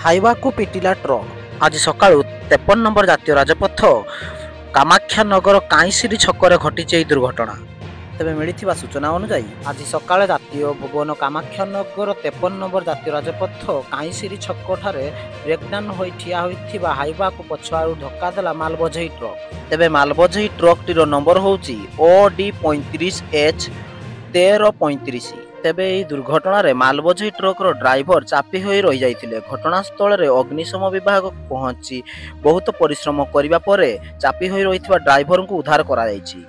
ହାଇୱାକୁ ପିଟିଲା truck. ଆଜି ସକାଳୁ 53 number ଜାତୀୟ ରାଜପଥ କାମାକ୍ଷାନଗର କାଇଁସିରି ଛକରେ ଘଟିଛି ଏହି ଦୁର୍ଘଟଣା। ତେବେ ମିଳିଥିବା ସୂଚନା ଅନୁଯାୟୀ ଆଜି ସକାଳେ ଜାତୀୟ ଭୁବନ କାମାକ୍ଷାନଗର 53 ନମ୍ବର ଜାତୀୟ ରାଜପଥ କାଇଁସିରି ଛକଠାରେ ବ୍ରେକ୍ଡାଉନ୍ ହୋଇ ଠିଆ ହୋଇଥିବା ହାଇୱାକୁ ପଛଆଡ଼ୁ ଧକ୍କା ଦେଲା ମାଲବୋଝେଇ ଟ୍ରକ୍। ତେବେ ମାଲବୋଝେଇ ଟ୍ରକ୍ଟିର ନମ୍ବର ହେଉଛି OD35H1335। ତେବେ ଏହି ଦୁର୍ଘଟଣାରେ ମାଲବୋଝେଇ ଟ୍ରକ୍ର ଡ୍ରାଇଭର ଚାପି ହୋଇ ରହିଯାଇଥିଲେ। ଘଟଣାସ୍ଥଳରେ ଅଗ୍ନିଶମ ବିଭାଗ ପହଞ୍ଚି ବହୁତ ପରିଶ୍ରମ କରିବା ପରେ ଚାପି ହୋଇ ରହିଥିବା ଡ୍ରାଇଭରଙ୍କୁ ଉଦ୍ଧାର କରାଯାଇଛି।